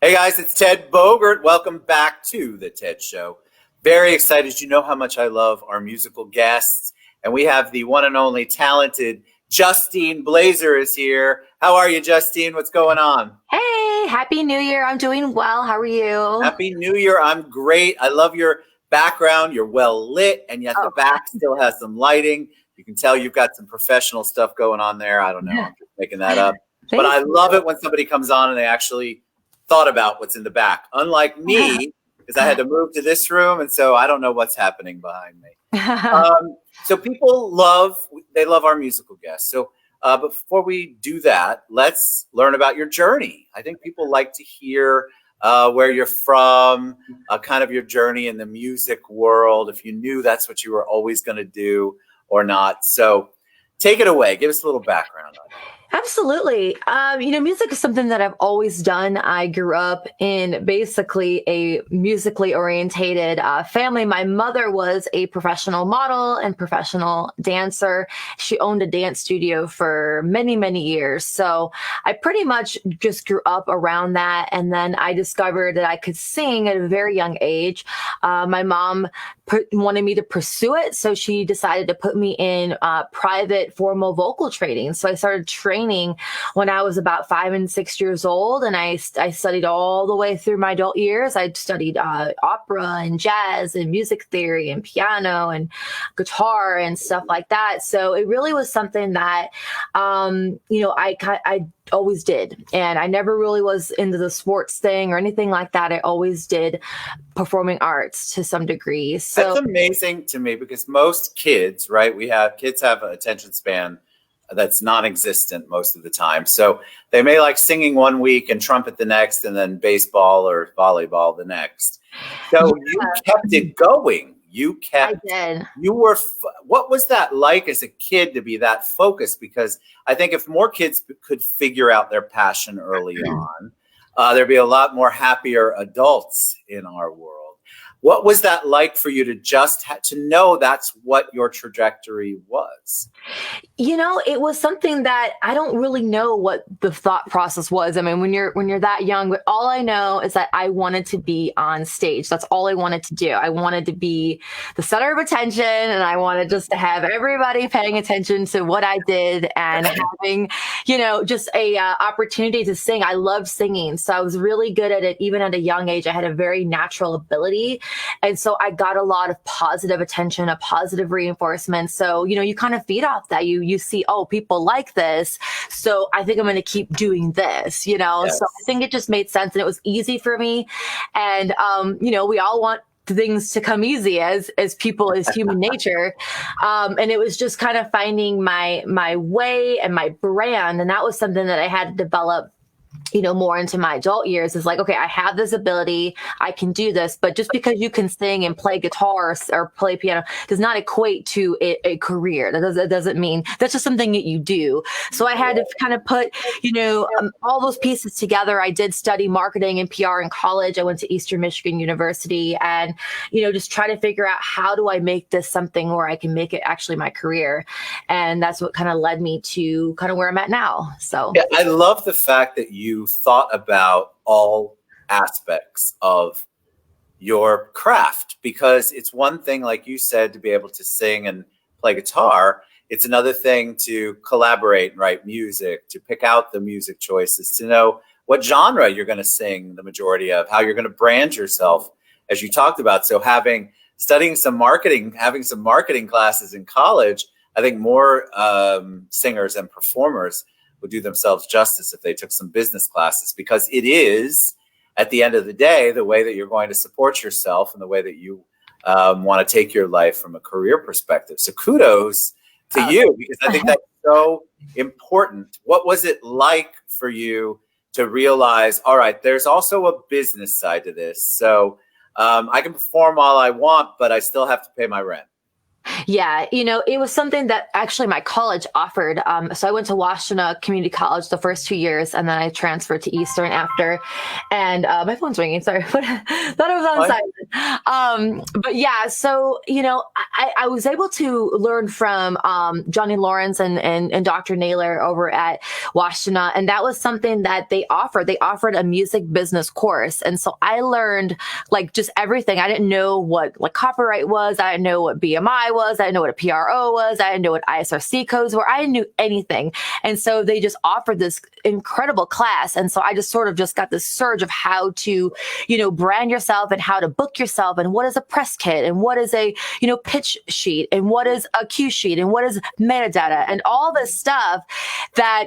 Hey guys, it's Ted Bogert. Welcome back to the Ted Show. Very excited. You know how much I love our musical guests. And we have the one and only talented Justine Blazer is here. How are you, Justine? What's going on? Hey, Happy New Year. I'm doing well. How are you? Happy New Year. I'm great. I love your background. You're well lit, and yet the Oh, back still has some lighting. You can tell you've got some professional stuff going on there. I don't know. I'm just making that up. But thank I love you. it when somebody comes on and they actually thought about what's in the back. Unlike me, because I had to move to this room, and so I don't know what's happening behind me. So people they love our musical guests. So before we do that, let's learn about your journey. I think people like to hear where you're from, kind of your journey in the music world, if you knew that's what you were always going to do or not. So take it away. Give us a little background on it. Absolutely. Music is something that I've always done. I grew up in basically a musically orientated family. My mother was a professional model and professional dancer. She owned a dance studio for many, many years. So I pretty much just grew up around that. And then I discovered that I could sing at a very young age. My mom wanted me to pursue it. So she decided to put me in private formal vocal training. So I started training when I was about 5 and 6 years old. And I studied all the way through my adult years. I studied opera and jazz and music theory and piano and guitar and stuff like that. So it really was something that, I always did. And I never really was into the sports thing or anything like that. I always did performing arts to some degree. That's So amazing to me because most kids, right? Kids have an attention span that's non-existent most of the time. So they may like singing one week and trumpet the next, and then baseball or volleyball the next. So you kept it going. I did. What was that like as a kid to be that focused? Because I think if more kids could figure out their passion early on, there'd be a lot more happier adults in our world. What was that like for you to to know that's what your trajectory was? It was something that I don't really know what the thought process was. I mean, when you're that young, but all I know is that I wanted to be on stage. That's all I wanted to do. I wanted to be the center of attention, and I wanted just to have everybody paying attention to what I did and having, just a opportunity to sing. I loved singing, so I was really good at it. Even at a young age, I had a very natural ability, and so I got a lot of positive attention, a positive reinforcement. So you kind of feed off that. You see, oh, people like this, so I think I'm going to keep doing this. So I Yes. think it just made sense, and it was easy for me. And we all want things to come easy as people, as human nature. And it was just kind of finding my way and my brand, and that was something that I had to develop more into my adult years. Is like, okay, I have this ability, I can do this, but just because you can sing and play guitar or play piano does not equate to a career. That doesn't mean that's just something that you do. So I had to kind of put, all those pieces together. I did study marketing and PR in college. I went to Eastern Michigan University and, just try to figure out how do I make this something where I can make it actually my career. And that's what kind of led me to kind of where I'm at now. So. Yeah, I love the fact that you thought about all aspects of your craft because it's one thing, like you said, to be able to sing and play guitar. It's another thing to collaborate and write music, to pick out the music choices, to know what genre you're going to sing the majority of, how you're going to brand yourself, as you talked about. So studying some marketing, having some marketing classes in college, I think more singers and performers would do themselves justice if they took some business classes, because it is, at the end of the day, the way that you're going to support yourself and the way that you want to take your life from a career perspective. So kudos to you, because I think that's so important. What was it like for you to realize, all right, there's also a business side to this. So I can perform all I want, but I still have to pay my rent. Yeah, it was something that actually my college offered. So I went to Washtenaw Community College the first 2 years, and then I transferred to Eastern after. And my phone's ringing. Sorry, but thought it was on What? silent. But yeah, so I was able to learn from Johnny Lawrence and Dr. Naylor over at Washtenaw, and that was something that they offered. They offered a music business course, and so I learned like just everything. I didn't know what like copyright was. I didn't know what BMI was. I didn't know what a PRO was. I didn't know what ISRC codes were. I didn't know anything. And so they just offered this incredible class. And so I just sort of just got this surge of how to, brand yourself and how to book yourself and what is a press kit and what is a, pitch sheet and what is a cue sheet and what is metadata and all this stuff that,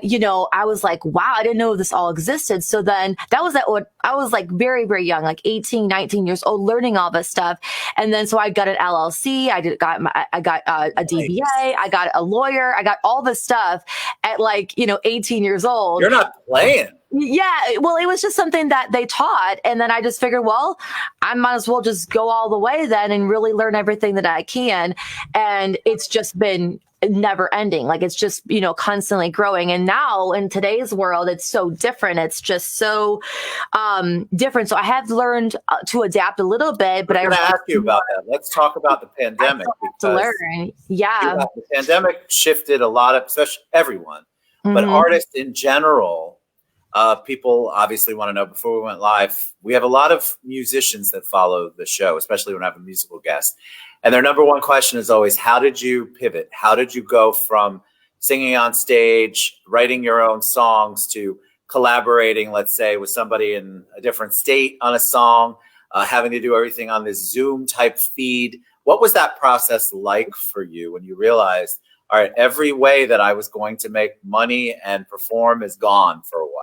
I was like, wow, I didn't know this all existed. So then that was I was like very, very young, like 18, 19 years old, learning all this stuff. And then, so I got an LLC, I got a DBA, I got a lawyer, I got all this stuff at like, 18 years old. You're not playing. Yeah, well, it was just something that they taught. And then I just figured, well, I might as well just go all the way then and really learn everything that I can. And it's just been never ending. Like it's just, constantly growing. And now in today's world, it's so different. It's just so different. So I have learned to adapt a little bit, but I'm going to ask you about that. Let's talk about the pandemic. To learn. Yeah. The pandemic shifted a lot of, especially everyone, but artists in general. People obviously want to know, before we went live, we have a lot of musicians that follow the show, especially when I have a musical guest. And their number one question is always, how did you pivot? How did you go from singing on stage, writing your own songs, to collaborating, let's say, with somebody in a different state on a song, having to do everything on this Zoom type feed? What was that process like for you when you realized, all right, every way that I was going to make money and perform is gone for a while?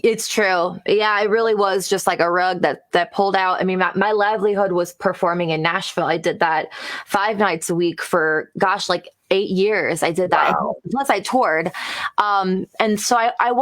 It's true. Yeah, it really was just like a rug that pulled out. I mean, my livelihood was performing in Nashville. I did that 5 nights a week for, gosh, like 8 years. I did that. Wow. Plus I toured. And so I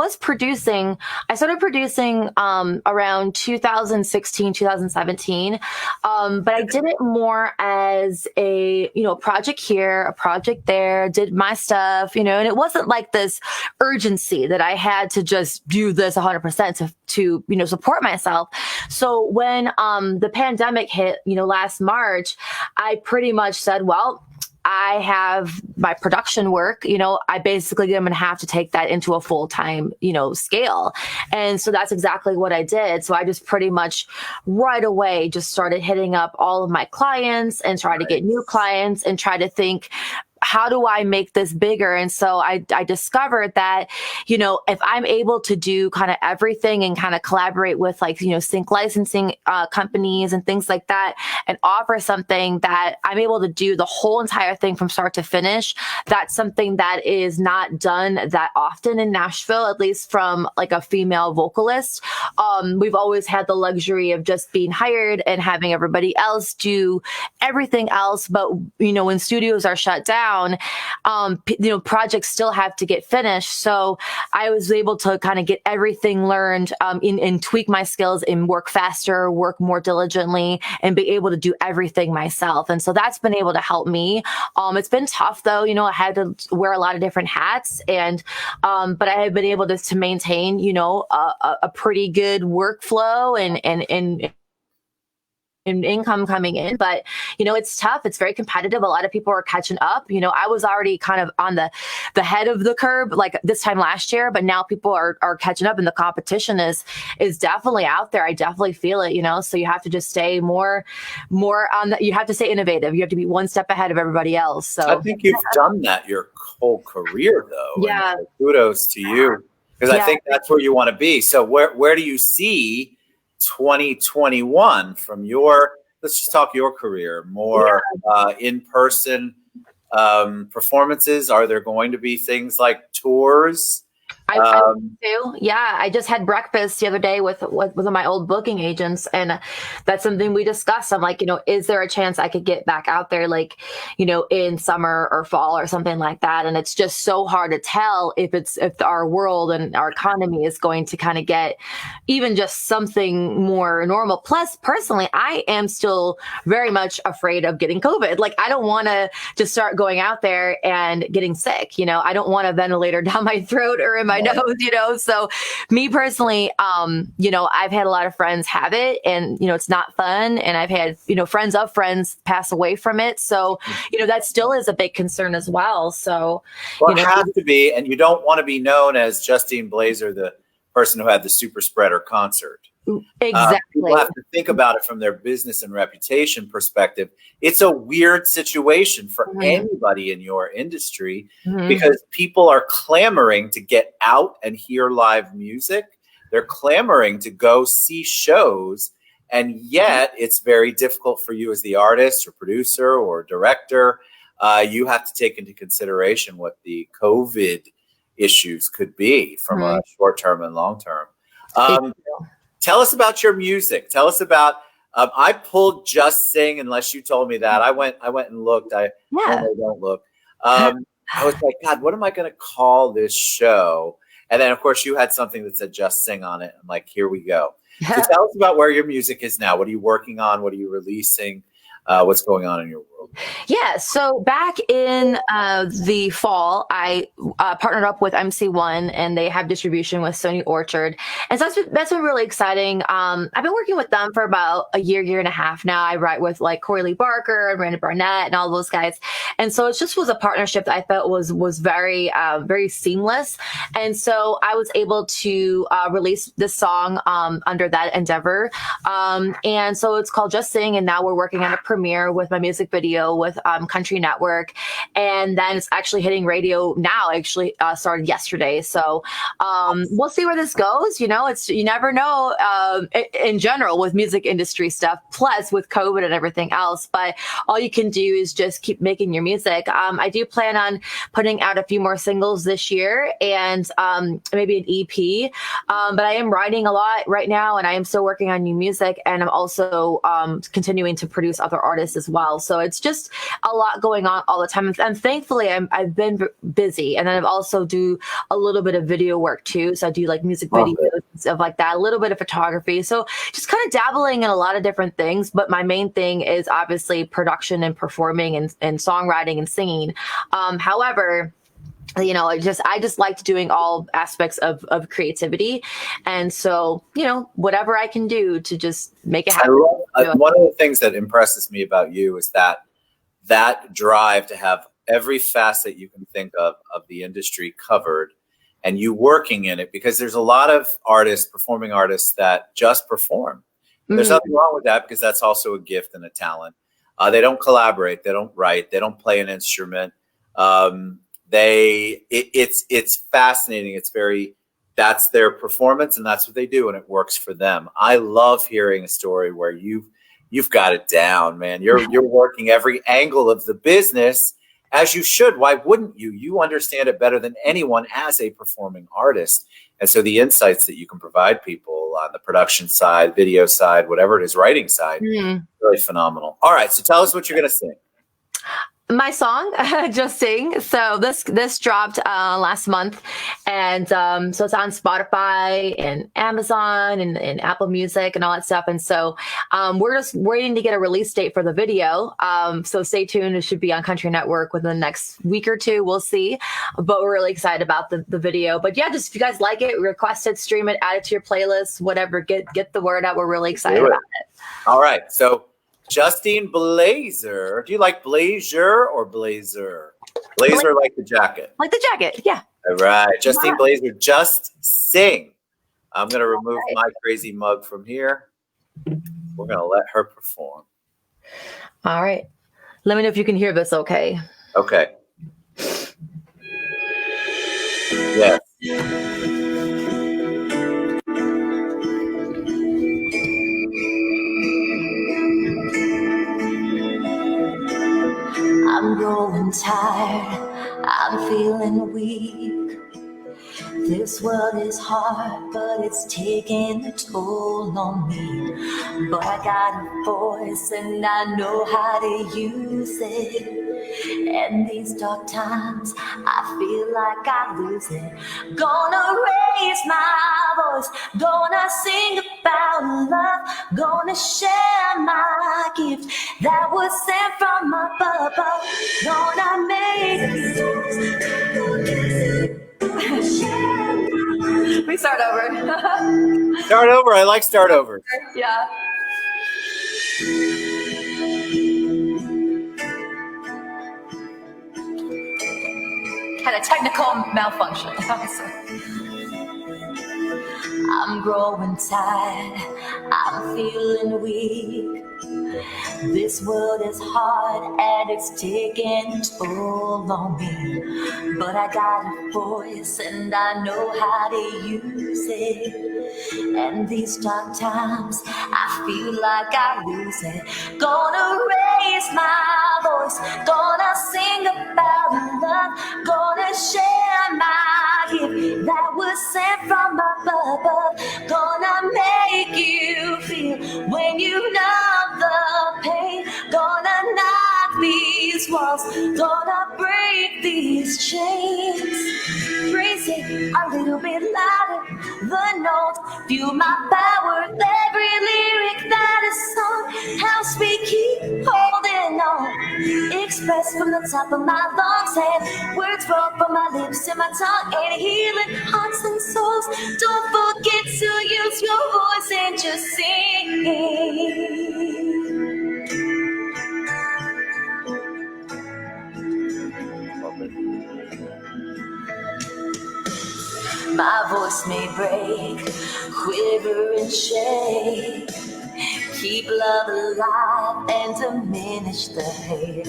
started producing around 2016, 2017. But I did it more as a, project here, a project there, did my stuff, and it wasn't like this urgency that I had to just do this 100% to support myself. So when the pandemic hit, last March, I pretty much said, well, I have my production work, I basically am going to have to take that into a full-time, scale. And so that's exactly what I did. So I just pretty much right away just started hitting up all of my clients and try to get new clients and try to think, how do I make this bigger? And so I discovered that, if I'm able to do kind of everything and kind of collaborate with like, sync licensing companies and things like that, and offer something that I'm able to do the whole entire thing from start to finish, that's something that is not done that often in Nashville, at least from like a female vocalist. We've always had the luxury of just being hired and having everybody else do everything else. But, when studios are shut down, projects still have to get finished. So I was able to kind of get everything learned and tweak my skills and work faster, work more diligently, and be able to do everything myself. And so that's been able to help me. It's been tough though. I had to wear a lot of different hats, and but I have been able to maintain, a pretty good workflow and income coming in. But it's tough. It's very competitive. A lot of people are catching up. I was already kind of on the head of the curve like this time last year, but now people are catching up, and the competition is definitely out there. I definitely feel it. So you have to just stay more on you have to stay innovative. You have to be one step ahead of everybody else. So I think you've done that your whole career though. Yeah. And kudos to you, because I think that's where you want to be. So where do you see 2021 from let's just talk your career, more in-person performances? Are there going to be things like tours? I do. Yeah, I just had breakfast the other day with one of my old booking agents, and that's something we discussed. I'm like, is there a chance I could get back out there, like, in summer or fall or something like that? And it's just so hard to tell if our world and our economy is going to kind of get even just something more normal. Plus, personally, I am still very much afraid of getting COVID. Like, I don't want to just start going out there and getting sick. I don't want a ventilator down my throat or in my nose. So me personally, I've had a lot of friends have it, and, it's not fun. And I've had, friends of friends pass away from it. So, that still is a big concern as well. So, it has to be. And you don't want to be known as Justine Blazer, the person who had the super spreader concert. Exactly. People have to think about it from their business and reputation perspective. It's a weird situation for anybody in your industry because people are clamoring to get out and hear live music. They're clamoring to go see shows. And yet it's very difficult for you as the artist or producer or director. You have to take into consideration what the COVID issues could be from a short term and long term. Tell us about your music. Tell us about. I pulled Just Sing, unless you told me that. I went and looked. I normally don't look. I was like, God, what am I going to call this show? And then, of course, you had something that said Just Sing on it. I'm like, here we go. So tell us about where your music is now. What are you working on? What are you releasing? What's going on in your world? Yeah. So back in the fall, I partnered up with MC1, and they have distribution with Sony Orchard. And so that's been really exciting. I've been working with them for about a year and a half now. I write with like Corey Lee Barker and Brandon Barnett and all those guys. And so it just was a partnership that I felt was very, very seamless. And so I was able to release this song under that endeavor. And so it's called Just Sing. And now we're working on a premiere with my music video with Country Network, and then it's actually hitting radio now. Actually started yesterday, so we'll see where this goes. It's, you never know in general with music industry stuff, plus with COVID and everything else. But all you can do is just keep making your music. I do plan on putting out a few more singles this year, and maybe an EP. But I am writing a lot right now, and I am still working on new music, and I'm also continuing to produce other artists as well. So it's just a lot going on all the time. And thankfully, I've been busy. And then I've also do a little bit of video work too. So I do like music videos and stuff like that, a little bit of photography. So just kind of dabbling in a lot of different things. But my main thing is obviously production and performing and songwriting and singing. However, I just liked doing all aspects of creativity. And so, whatever I can do to just make it happen. One of the things that impresses me about you is that drive to have every facet you can think of the industry covered, and you working in it, because there's a lot of performing artists that just perform. There's nothing wrong with that, because that's also a gift and a talent. They don't collaborate. They don't write. They don't play an instrument. It's fascinating. That's their performance, and that's what they do, and it works for them. I love hearing a story where you've got it down, man. You're working every angle of the business, as you should. Why wouldn't you? You understand it better than anyone as a performing artist. And so the insights that you can provide people on the production side, video side, whatever it is, writing side, really phenomenal. All right, so tell us what you're going to sing. My song, Just Sing. So this dropped last month, and so it's on Spotify and Amazon and Apple Music and all that stuff. And so we're just waiting to get a release date for the video. So stay tuned. It should be on Country Network within the next week or two. We'll see. But we're really excited about the video. But yeah, just if you guys like it, request it, stream it, add it to your playlist, whatever. Get the word out. We're really excited about it. All right. So Justine Blazer. Do you like Blazer or Blazer? Blazer like the jacket. Like the jacket, yeah. All right. Justine Blazer, Just Sing. I'm going to remove my crazy mug from here. We're going to let her perform. All right. Let me know if you can hear this okay. Okay. Yes. I'm growing tired, I'm feeling weak. This hard, but it's taking a toll on me. But I got a voice and I know how to use it. And these dark times, I feel like I lose it. Gonna raise my voice, gonna sing about love, gonna share my gift that was sent from above. Gonna make we start over. Start over. I like start over. Yeah. Had a technical malfunction. I'm growing tired. I'm feeling weak. This world is hard and it's taking a toll on me. But I got a voice and I know how to use it. And these dark times, I feel like I lose it. Gonna raise my voice, gonna sing about love, gonna share my gift that was sent from above. Gonna make you feel when you know the pain. Gonna knock these walls, gonna break these chains. Raise it a little bit louder, the notes feel my power. Every lyric that is sung helps me keep holding on. Express from the top of my lungs and words roll from my lips and my tongue and healing hearts and souls. Don't forget to use your voice and just sing. My voice may break, quiver and shake. Keep love alive and diminish the hate.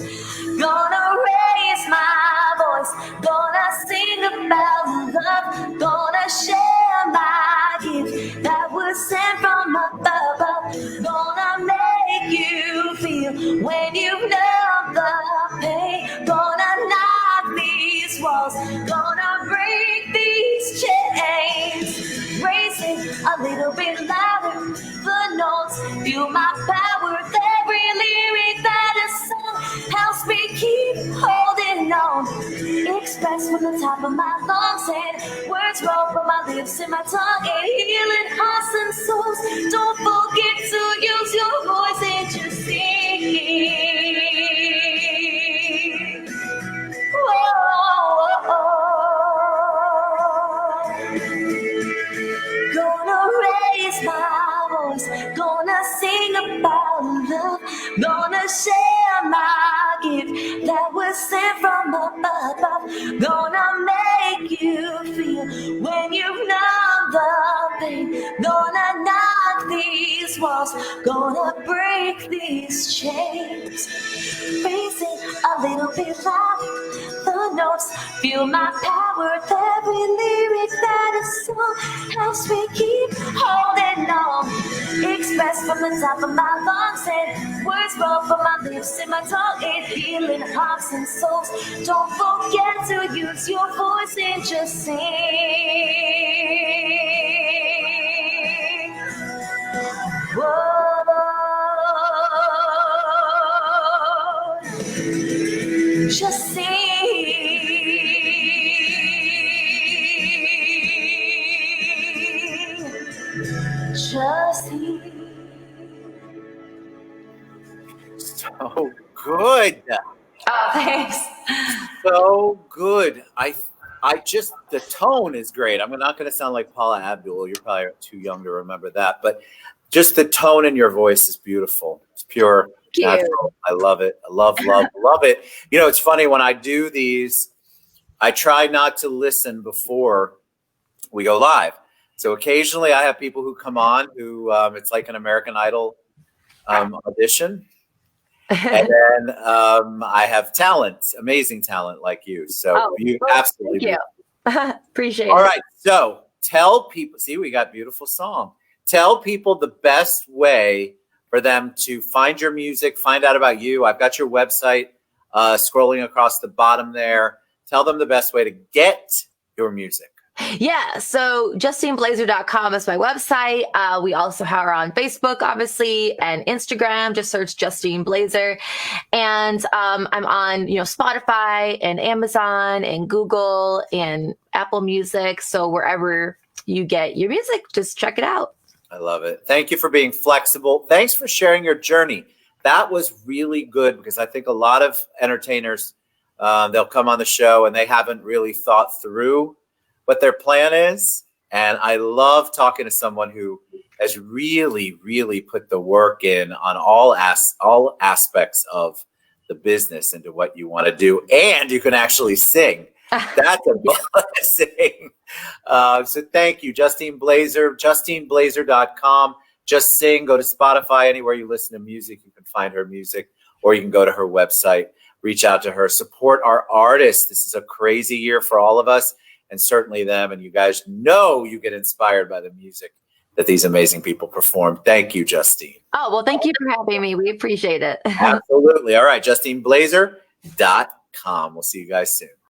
Gonna raise my voice, gonna sing about love, gonna share my gift that was sent from above. Gonna make you feel when you know the pain. Gonna knock these walls, gonna break these chains. Raise it a little bit louder, the notes feel my power. Every lyric that is sung helps me keep holding on. Express from the top of my lungs and words roll from my lips and my tongue and healing hearts and souls. Don't forget to use your voice and just sing. Gonna raise my voice, gonna sing about love, gonna share my gift that was sent from above. Gonna make you feel when you know the pain. Gonna knock these walls, gonna break these chains. Raise it a little bit louder, the notes feel my power. Every lyric that is sung helps me keep holding on. Express from the top of my lungs and words roll from my lips and my tongue and healing hearts and souls. Don't forget to use your voice and just sing. Whoa. Just sing. Just sing. So good. Oh, thanks. So good. I just, the tone is great. I'm not going to sound like Paula Abdul. You're probably too young to remember that, but just the tone in your voice is beautiful. It's pure, natural. I love it. I love it. You know, it's funny when I do these, I try not to listen before we go live. So occasionally I have people who come on who it's like an American Idol audition. And then I have talent, amazing talent like you. So you absolutely thank you. Appreciate it. All right. So tell people, see, we got beautiful song. Tell people the best way for them to find your music, find out about you. I've got your website scrolling across the bottom there. Tell them the best way to get your music. Yeah, so JustineBlazer.com is my website. We also are on Facebook, obviously, and Instagram. Just search Justine Blazer. And I'm on, Spotify and Amazon and Google and Apple Music. So wherever you get your music, just check it out. I love it. Thank you for being flexible. Thanks for sharing your journey. That was really good because I think a lot of entertainers, they'll come on the show and they haven't really thought through what their plan is. And I love talking to someone who has really, really put the work in on all aspects of the business into what you want to do. And you can actually sing. That's a blessing. So thank you, Justine Blazer, JustineBlazer.com. Just sing, go to Spotify, anywhere you listen to music, you can find her music, or you can go to her website, reach out to her, support our artists. This is a crazy year for all of us and certainly them. And you guys know you get inspired by the music that these amazing people perform. Thank you, Justine. Oh, well, thank you for having me. We appreciate it. Absolutely. All right, JustineBlazer.com. We'll see you guys soon.